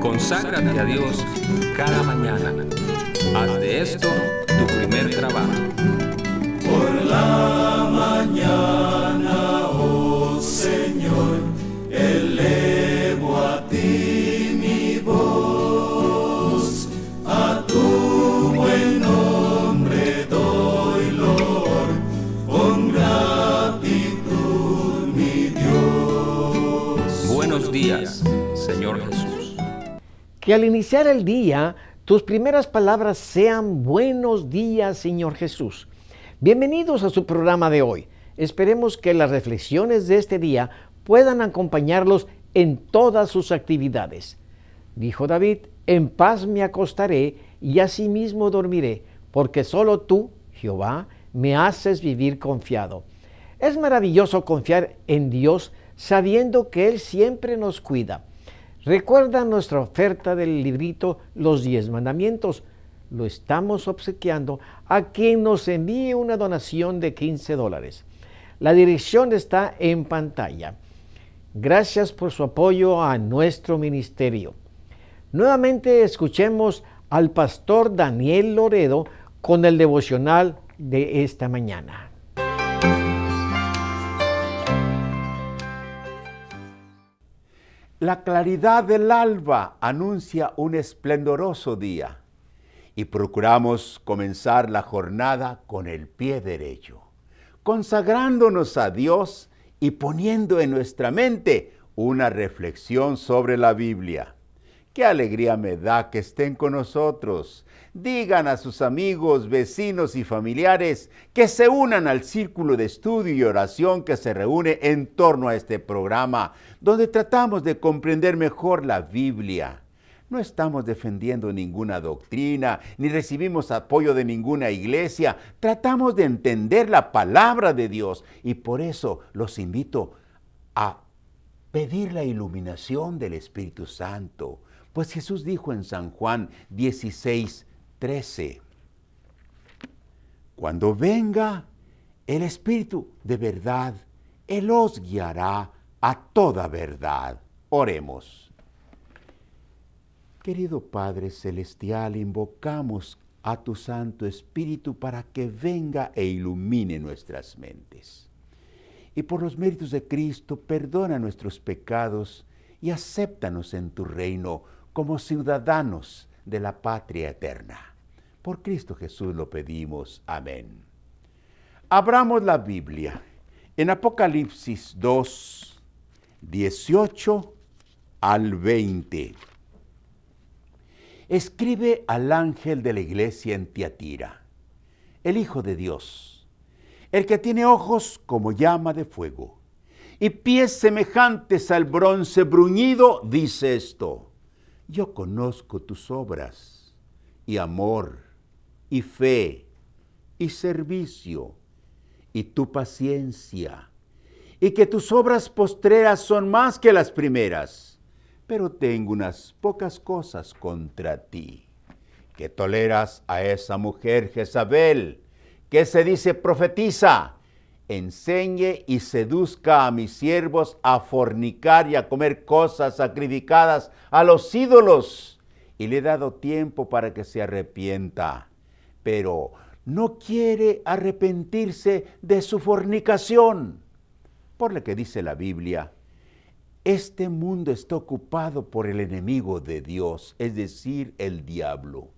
Conságrate a Dios cada mañana. Haz de esto tu primer trabajo. Por la mañana, oh Señor, elevo a ti mi voz, a tu buen nombre doy loor, con gratitud mi Dios. Buenos días, Señor Jesús. Que al iniciar el día, tus primeras palabras sean buenos días, Señor Jesús. Bienvenidos a su programa de hoy. Esperemos que las reflexiones de este día puedan acompañarlos en todas sus actividades. Dijo David, en paz me acostaré y asimismo dormiré, porque solo tú, Jehová, me haces vivir confiado. Es maravilloso confiar en Dios sabiendo que Él siempre nos cuida. Recuerda nuestra oferta del librito Los 10 Mandamientos. Lo estamos obsequiando a quien nos envíe una donación de $15. La dirección está en pantalla. Gracias por su apoyo a nuestro ministerio. Nuevamente escuchemos al pastor Daniel Loredo con el devocional de esta mañana. La claridad del alba anuncia un esplendoroso día y procuramos comenzar la jornada con el pie derecho, consagrándonos a Dios y poniendo en nuestra mente una reflexión sobre la Biblia. ¡Qué alegría me da que estén con nosotros! Digan a sus amigos, vecinos y familiares que se unan al círculo de estudio y oración que se reúne en torno a este programa, donde tratamos de comprender mejor la Biblia. No estamos defendiendo ninguna doctrina, ni recibimos apoyo de ninguna iglesia. Tratamos de entender la palabra de Dios y por eso los invito a pedir la iluminación del Espíritu Santo. Pues Jesús dijo en San Juan 16:13, cuando venga el Espíritu de verdad, Él os guiará a toda verdad. Oremos. Querido Padre Celestial, invocamos a tu Santo Espíritu para que venga e ilumine nuestras mentes. Y por los méritos de Cristo, perdona nuestros pecados y acéptanos en tu reino como ciudadanos de la patria eterna. Por Cristo Jesús lo pedimos. Amén. Abramos la Biblia en Apocalipsis 2, 18 al 20. Escribe al ángel de la iglesia en Tiatira, el Hijo de Dios, el que tiene ojos como llama de fuego y pies semejantes al bronce bruñido, dice esto: yo conozco tus obras, y amor, y fe, y servicio, y tu paciencia, y que tus obras postreras son más que las primeras. Pero tengo unas pocas cosas contra ti, que toleras a esa mujer Jezabel, que se dice profetiza, enseñe y seduzca a mis siervos a fornicar y a comer cosas sacrificadas a los ídolos, y le he dado tiempo para que se arrepienta, pero no quiere arrepentirse de su fornicación. Por lo que dice la Biblia, este mundo está ocupado por el enemigo de Dios, es decir, el diablo.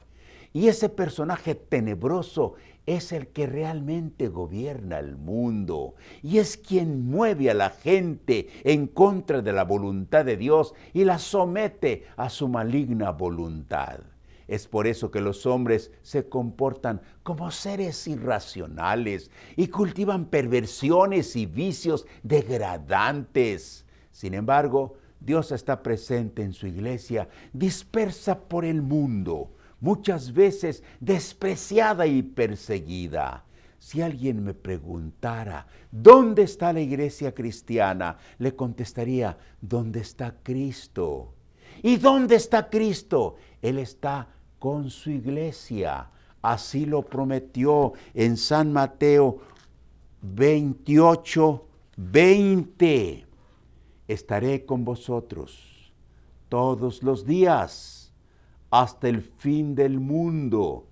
Y ese personaje tenebroso es el que realmente gobierna el mundo y es quien mueve a la gente en contra de la voluntad de Dios y la somete a su maligna voluntad. Es por eso que los hombres se comportan como seres irracionales y cultivan perversiones y vicios degradantes. Sin embargo, Dios está presente en su iglesia, dispersa por el mundo, muchas veces despreciada y perseguida. Si alguien me preguntara, ¿dónde está la iglesia cristiana?, le contestaría, ¿dónde está Cristo? ¿Y dónde está Cristo? Él está con su iglesia. Así lo prometió en San Mateo 28:20. Estaré con vosotros todos los días, hasta el fin del mundo.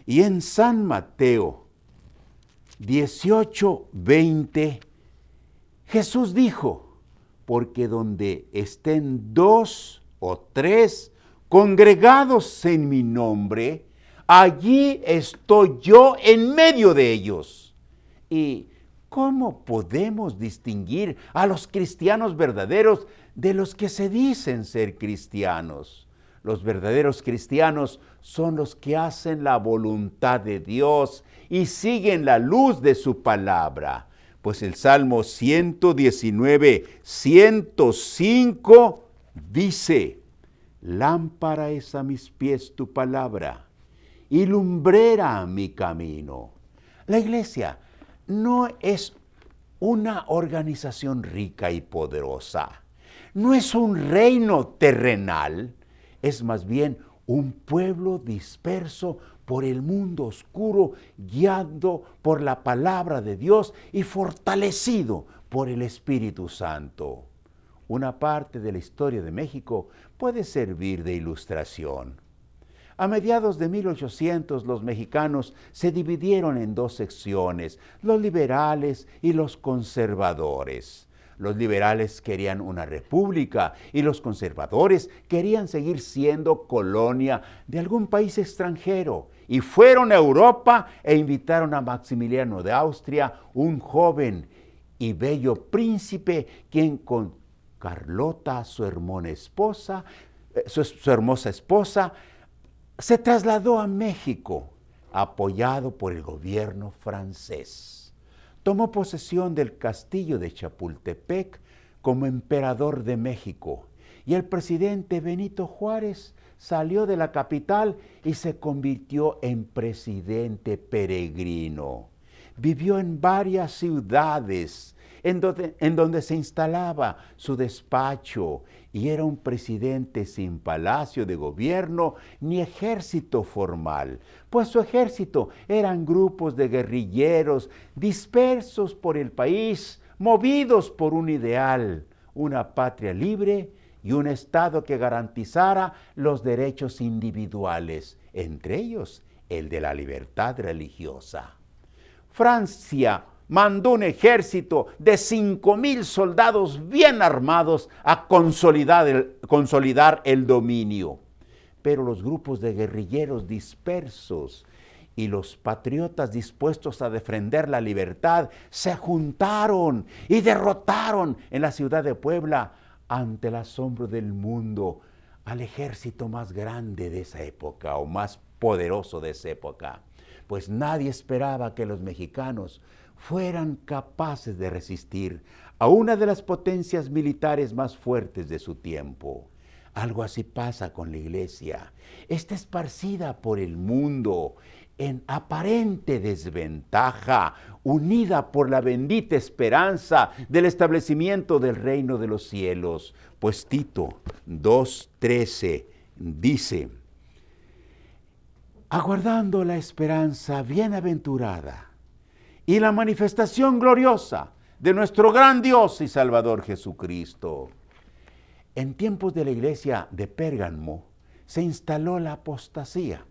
Y en San Mateo 18:20, Jesús dijo, porque donde estén 2 o 3 congregados en mi nombre, allí estoy yo en medio de ellos. ¿Y cómo podemos distinguir a los cristianos verdaderos de los que se dicen ser cristianos? Los verdaderos cristianos son los que hacen la voluntad de Dios y siguen la luz de su palabra. Pues el Salmo 119, 105 dice, lámpara es a mis pies tu palabra y lumbrera mi camino. La iglesia no es una organización rica y poderosa, no es un reino terrenal, es más bien un pueblo disperso por el mundo oscuro, guiado por la palabra de Dios y fortalecido por el Espíritu Santo. Una parte de la historia de México puede servir de ilustración. A mediados de 1800 los mexicanos se dividieron en 2 secciones, los liberales y los conservadores. Los liberales querían una república y los conservadores querían seguir siendo colonia de algún país extranjero. Y fueron a Europa e invitaron a Maximiliano de Austria, un joven y bello príncipe, quien con Carlota, su hermosa esposa, se trasladó a México, apoyado por el gobierno francés. Tomó posesión del castillo de Chapultepec como emperador de México, y el presidente Benito Juárez salió de la capital y se convirtió en presidente peregrino. Vivió en varias ciudades en donde se instalaba su despacho, y era un presidente sin palacio de gobierno ni ejército formal, pues su ejército eran grupos de guerrilleros dispersos por el país, movidos por un ideal, una patria libre y un Estado que garantizara los derechos individuales, entre ellos el de la libertad religiosa. Francia mandó un ejército de 5,000 soldados bien armados a consolidar el dominio. Pero los grupos de guerrilleros dispersos y los patriotas dispuestos a defender la libertad se juntaron y derrotaron en la ciudad de Puebla, ante el asombro del mundo, al ejército más grande de esa época o más poderoso de esa época. Pues nadie esperaba que los mexicanos fueran capaces de resistir a una de las potencias militares más fuertes de su tiempo. Algo así pasa con la iglesia. Está esparcida por el mundo en aparente desventaja, unida por la bendita esperanza del establecimiento del reino de los cielos. Pues Tito 2:13 dice, aguardando la esperanza bienaventurada y la manifestación gloriosa de nuestro gran Dios y Salvador Jesucristo. En tiempos de la iglesia de Pérgamo se instaló la apostasía,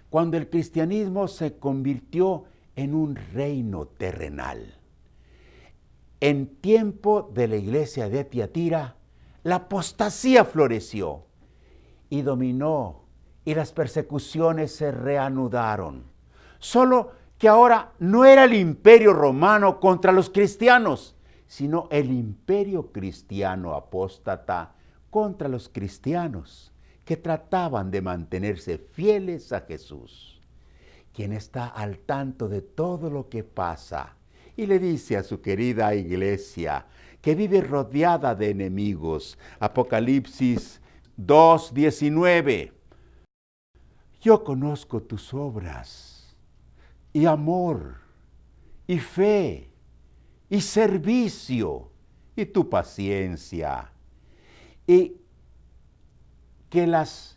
cuando el cristianismo se convirtió en un reino terrenal. En tiempo de la iglesia de Tiatira, la apostasía floreció y dominó, y las persecuciones se reanudaron. Solo que ahora no era el imperio romano contra los cristianos, sino el imperio cristiano apóstata contra los cristianos que trataban de mantenerse fieles a Jesús, quien está al tanto de todo lo que pasa y le dice a su querida iglesia que vive rodeada de enemigos. Apocalipsis 2:19. Yo conozco tus obras, y amor, y fe, y servicio, y tu paciencia, y que las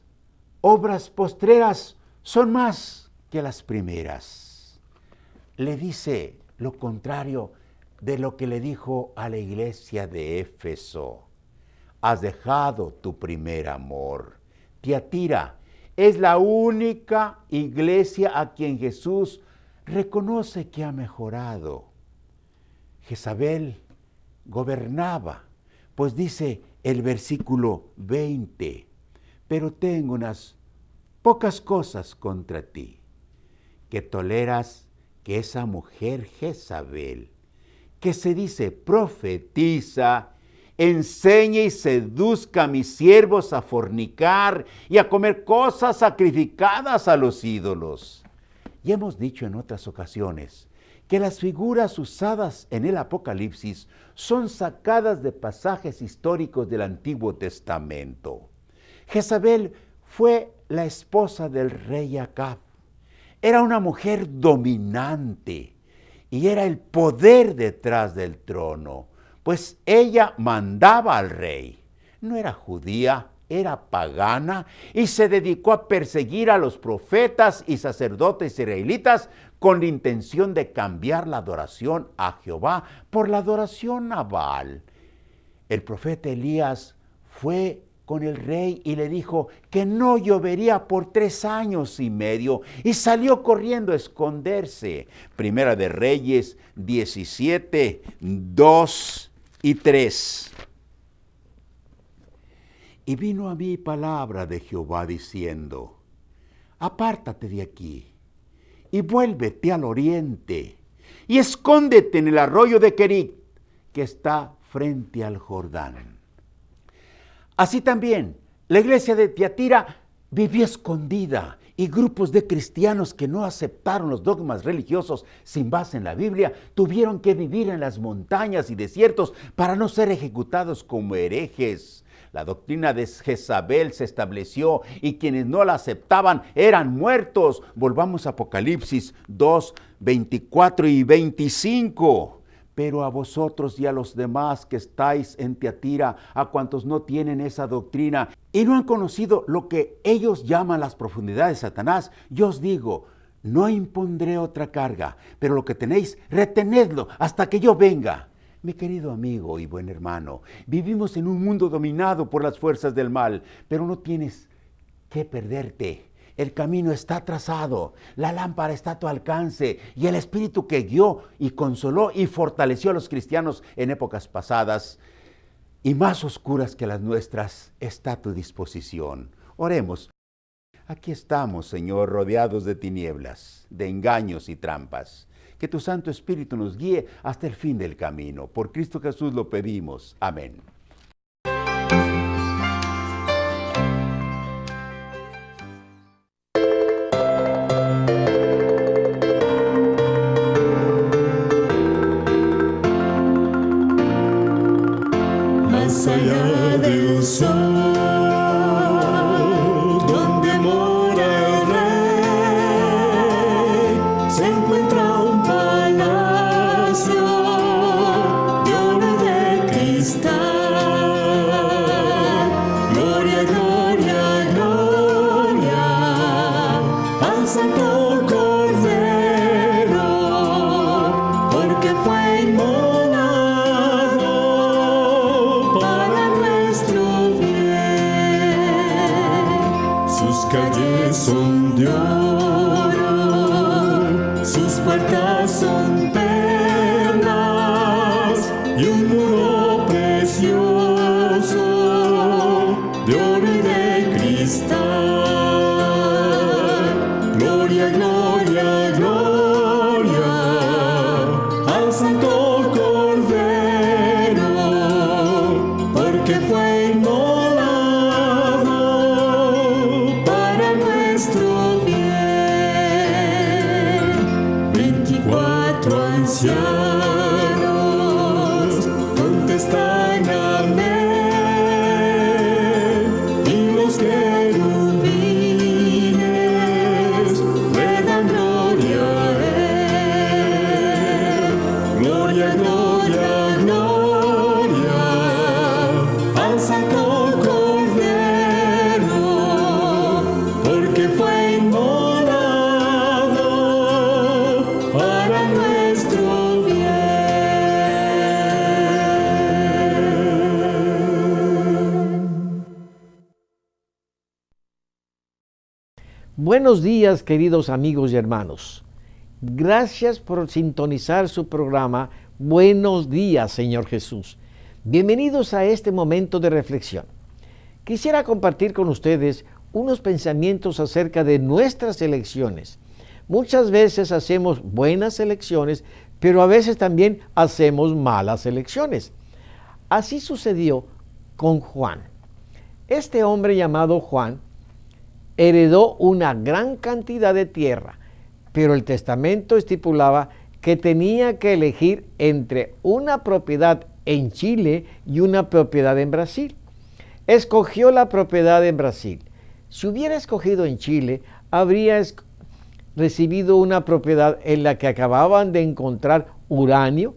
obras postreras son más que las primeras. Le dice lo contrario de lo que le dijo a la iglesia de Éfeso. has dejado tu primer amor. Tiatira es la única iglesia a quien Jesús reconoce que ha mejorado. Jezabel gobernaba, pues dice el versículo 20, pero tengo unas pocas cosas contra ti, que toleras que esa mujer Jezabel, que se dice profetiza, enseñe y seduzca a mis siervos a fornicar y a comer cosas sacrificadas a los ídolos. Y hemos dicho en otras ocasiones que las figuras usadas en el Apocalipsis son sacadas de pasajes históricos del Antiguo Testamento. Jezabel fue la esposa del rey Acab. Era una mujer dominante y era el poder detrás del trono, pues ella mandaba al rey. No era judía, era pagana y se dedicó a perseguir a los profetas y sacerdotes israelitas con la intención de cambiar la adoración a Jehová por la adoración a Baal. El profeta Elías fue con el rey y le dijo que no llovería por 3 años y medio y salió corriendo a esconderse. Primera de Reyes 17, 2 y 3. Y vino a mí palabra de Jehová diciendo, apártate de aquí y vuélvete al oriente y escóndete en el arroyo de Querit, que está frente al Jordán. Así también, la iglesia de Tiatira vivía escondida y grupos de cristianos que no aceptaron los dogmas religiosos sin base en la Biblia tuvieron que vivir en las montañas y desiertos para no ser ejecutados como herejes. La doctrina de Jezabel se estableció y quienes no la aceptaban eran muertos. Volvamos a Apocalipsis 2, 24 y 25. Pero a vosotros y a los demás que estáis en Tiatira, a cuantos no tienen esa doctrina y no han conocido lo que ellos llaman las profundidades de Satanás, yo os digo, no impondré otra carga, pero lo que tenéis, retenedlo hasta que yo venga. Mi querido amigo y buen hermano, vivimos en un mundo dominado por las fuerzas del mal, pero no tienes que perderte. El camino está trazado, la lámpara está a tu alcance y el Espíritu que guió y consoló y fortaleció a los cristianos en épocas pasadas y más oscuras que las nuestras está a tu disposición. Oremos. Aquí estamos, Señor, rodeados de tinieblas, de engaños y trampas. Que tu Santo Espíritu nos guíe hasta el fin del camino. Por Cristo Jesús lo pedimos. Amén. Más allá del sol, donde mora el rey, se encuentra un palacio de oro y de cristal. Gloria, gloria, gloria al Santo Cordero, porque fue inmolado para nuestro bien. Sus calles son de oro, sus puertas son perlas y un muro precioso de oro y de cristal. Gloria, gloria, gloria al Santo Cordero, porque fue inmolado para nuestro bien. 24 ancianos contestan amén y Buenos días, queridos amigos y hermanos. Gracias por sintonizar su programa Buenos días, Señor Jesús. Bienvenidos a este momento de reflexión. Quisiera compartir con ustedes unos pensamientos acerca de nuestras elecciones. Muchas veces hacemos buenas elecciones, pero a veces también hacemos malas elecciones. Así sucedió con Juan. Este hombre llamado Juan heredó una gran cantidad de tierra, pero el testamento estipulaba que tenía que elegir entre una propiedad en Chile y una propiedad en Brasil. Escogió la propiedad en Brasil. Si hubiera escogido en Chile, habría recibido una propiedad en la que acababan de encontrar uranio,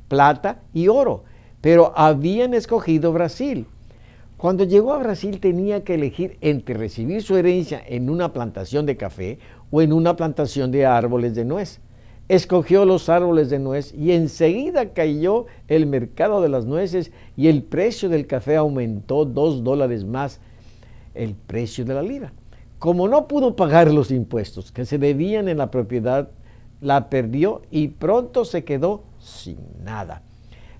plata y oro, pero habían escogido Brasil. Cuando llegó a Brasil tenía que elegir entre recibir su herencia en una plantación de café o en una plantación de árboles de nuez. Escogió los árboles de nuez y enseguida cayó el mercado de las nueces y el precio del café aumentó $2 más el precio de la libra. Como no pudo pagar los impuestos que se debían en la propiedad, la perdió y pronto se quedó sin nada.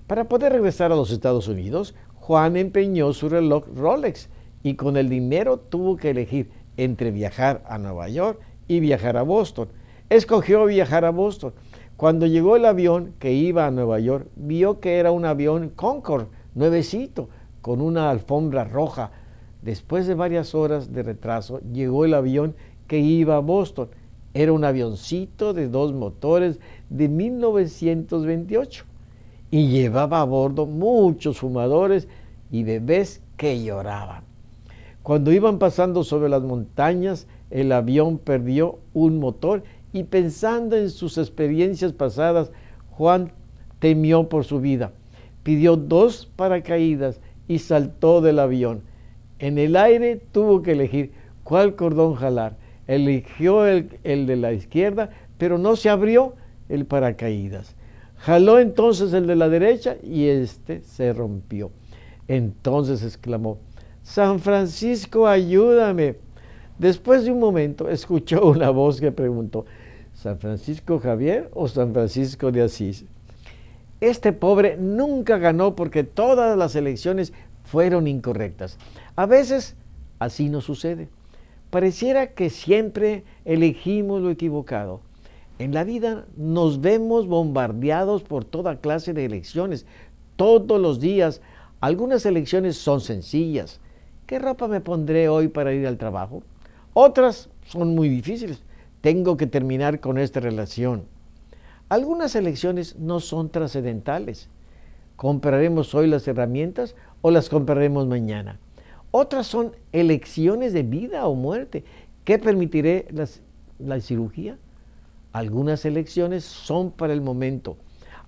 Para poder regresar a los Estados Unidos, Juan empeñó su reloj Rolex y con el dinero tuvo que elegir entre viajar a Nueva York y viajar a Boston. Escogió viajar a Boston. Cuando llegó el avión que iba a Nueva York, vio que era un avión Concorde, nuevecito, con una alfombra roja. Después de varias horas de retraso, llegó el avión que iba a Boston. Era un avioncito de 2 motores de 1928 y llevaba a bordo muchos fumadores y bebés que lloraban. Cuando iban pasando sobre las montañas, el avión perdió un motor y pensando en sus experiencias pasadas, Juan temió por su vida. Pidió 2 paracaídas y saltó del avión. En el aire tuvo que elegir cuál cordón jalar. Eligió el de la izquierda, pero no se abrió el paracaídas. Jaló entonces el de la derecha y este se rompió. Entonces exclamó: San Francisco, ayúdame. Después de un momento escuchó una voz que preguntó: ¿San Francisco Javier o San Francisco de Asís? Este pobre nunca ganó porque todas las elecciones fueron incorrectas. A veces así nos sucede. Pareciera que siempre elegimos lo equivocado. En la vida nos vemos bombardeados por toda clase de elecciones. Todos los días, algunas elecciones son sencillas. ¿Qué ropa me pondré hoy para ir al trabajo? Otras son muy difíciles. Tengo que terminar con esta relación. Algunas elecciones no son trascendentales. ¿Compraremos hoy las herramientas o las compraremos mañana? Otras son elecciones de vida o muerte. ¿Qué permitiré la cirugía? Algunas elecciones son para el momento.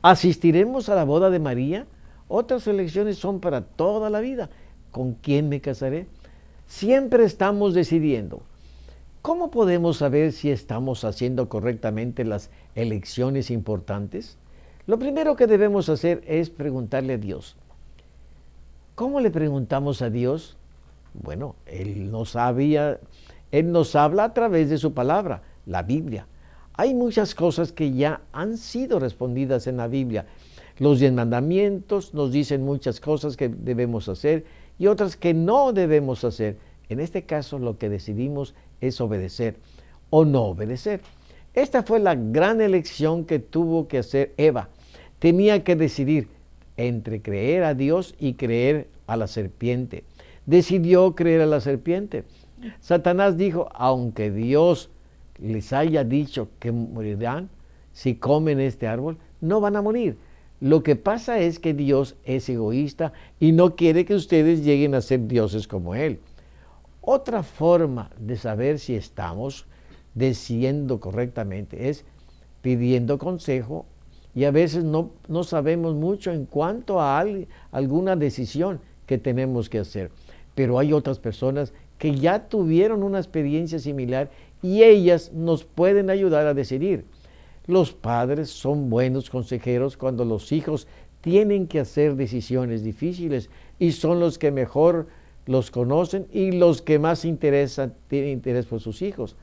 ¿Asistiremos a la boda de María? Otras elecciones son para toda la vida. ¿Con quién me casaré? Siempre estamos decidiendo. ¿Cómo podemos saber si estamos haciendo correctamente las elecciones importantes? Lo primero que debemos hacer es preguntarle a Dios. ¿Cómo le preguntamos a Dios? Bueno, Él nos habla a través de su palabra, la Biblia. Hay muchas cosas que ya han sido respondidas en la Biblia. Los 10 mandamientos nos dicen muchas cosas que debemos hacer y otras que no debemos hacer. En este caso, lo que decidimos es obedecer o no obedecer. Esta fue la gran elección que tuvo que hacer Eva. Tenía que decidir entre creer a Dios y creer a la serpiente. Decidió creer a la serpiente. Satanás dijo: aunque Dios les haya dicho que morirán si comen este árbol, no van a morir. Lo que pasa es que Dios es egoísta y no quiere que ustedes lleguen a ser dioses como Él. Otra forma de saber si estamos decidiendo correctamente es pidiendo consejo, y a veces no sabemos mucho en cuanto a alguna decisión que tenemos que hacer. Pero hay otras personas que ya tuvieron una experiencia similar y ellas nos pueden ayudar a decidir. Los padres son buenos consejeros cuando los hijos tienen que hacer decisiones difíciles y son los que mejor los conocen y los que más tienen interés por sus hijos.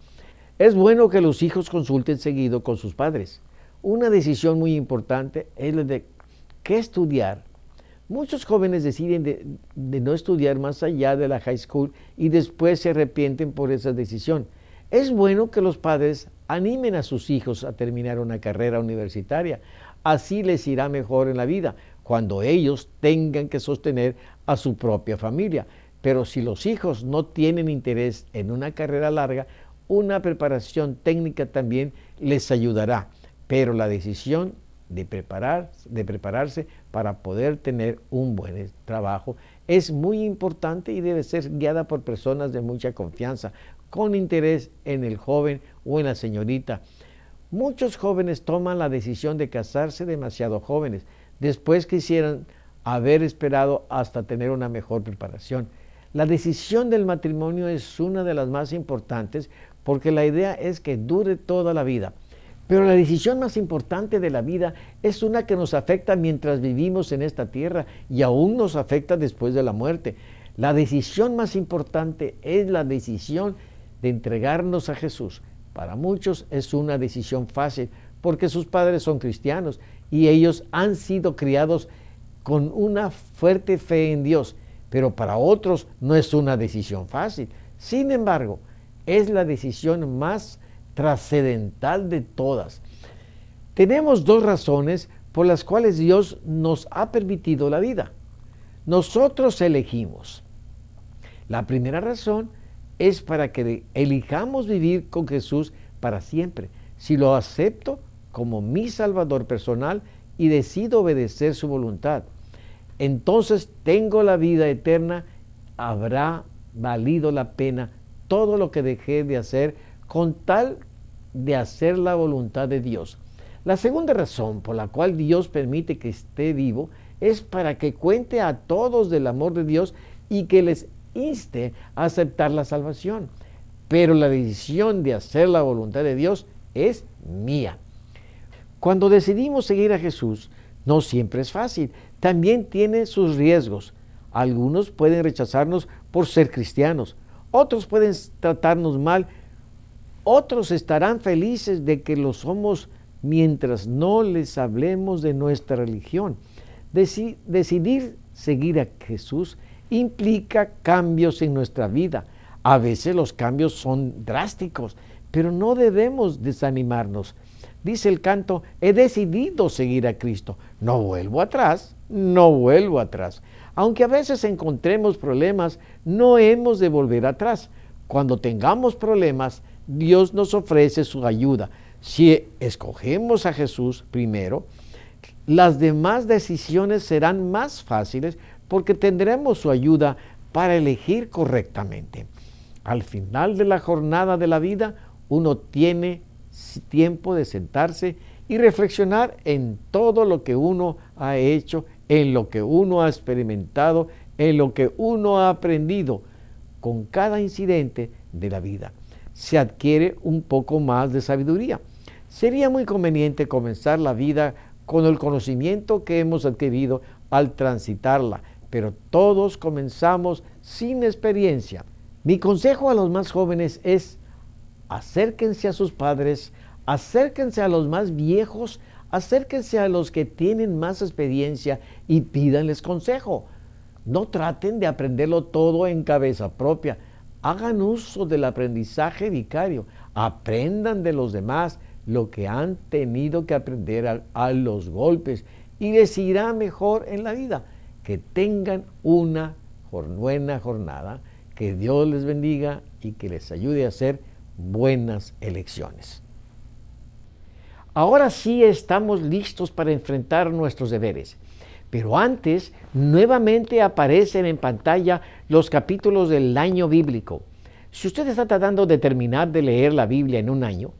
Es bueno que los hijos consulten seguido con sus padres. Una decisión muy importante es la de qué estudiar. Muchos jóvenes deciden de no estudiar más allá de la high school y después se arrepienten por esa decisión. Es bueno que los padres animen a sus hijos a terminar una carrera universitaria. Así les irá mejor en la vida cuando ellos tengan que sostener a su propia familia. Pero si los hijos no tienen interés en una carrera larga, una preparación técnica también les ayudará. Pero la decisión de prepararse para poder tener un buen trabajo es muy importante y debe ser guiada por personas de mucha confianza, con interés en el joven o en la señorita. Muchos jóvenes toman la decisión de casarse demasiado jóvenes, después quisieran haber esperado hasta tener una mejor preparación. La decisión del matrimonio es una de las más importantes porque la idea es que dure toda la vida. Pero la decisión más importante de la vida es una que nos afecta mientras vivimos en esta tierra y aún nos afecta después de la muerte. La decisión más importante es la decisión de entregarnos a Jesús. Para muchos es una decisión fácil porque sus padres son cristianos y ellos han sido criados con una fuerte fe en Dios. Pero para otros no es una decisión fácil. Sin embargo, es la decisión más trascendental de todas. Tenemos dos razones por las cuales Dios nos ha permitido la vida. Nosotros elegimos. La primera razón es para que elijamos vivir con Jesús para siempre. Si lo acepto como mi Salvador personal y decido obedecer su voluntad, entonces tengo la vida eterna. Habrá valido la pena todo lo que dejé de hacer con tal de hacer la voluntad de Dios. La segunda razón por la cual Dios permite que esté vivo es para que cuente a todos del amor de Dios y que les inste a aceptar la salvación. Pero la decisión de hacer la voluntad de Dios es mía. Cuando decidimos seguir a Jesús, no siempre es fácil. También tiene sus riesgos. Algunos pueden rechazarnos por ser cristianos. Otros pueden tratarnos mal. Otros estarán felices de que lo somos mientras no les hablemos de nuestra religión. Decidir seguir a Jesús implica cambios en nuestra vida. A veces los cambios son drásticos, pero no debemos desanimarnos. Dice el canto, he decidido seguir a Cristo. No vuelvo atrás, no vuelvo atrás. Aunque a veces encontremos problemas, no hemos de volver atrás. Cuando tengamos problemas, Dios nos ofrece su ayuda. Si escogemos a Jesús primero, las demás decisiones serán más fáciles porque tendremos su ayuda para elegir correctamente. Al final de la jornada de la vida, uno tiene tiempo de sentarse y reflexionar en todo lo que uno ha hecho, en lo que uno ha experimentado, en lo que uno ha aprendido con cada incidente de la vida. Se adquiere un poco más de sabiduría. Sería muy conveniente comenzar la vida con el conocimiento que hemos adquirido al transitarla, pero todos comenzamos sin experiencia. Mi consejo a los más jóvenes es: acérquense a sus padres, acérquense a los más viejos, acérquense a los que tienen más experiencia y pídanles consejo. No traten de aprenderlo todo en cabeza propia. Hagan uso del aprendizaje vicario. Aprendan de los demás lo que han tenido que aprender a los golpes y les irá mejor en la vida. Que tengan una buena jornada. Que Dios les bendiga y que les ayude a hacer buenas elecciones. Ahora sí estamos listos para enfrentar nuestros deberes. Pero antes, nuevamente aparecen en pantalla los capítulos del año bíblico. Si usted está tratando de terminar de leer la Biblia en un año,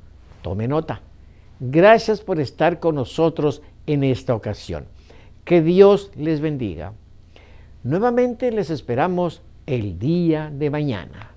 tome nota. Gracias por estar con nosotros en esta ocasión. Que Dios les bendiga. Nuevamente les esperamos el día de mañana.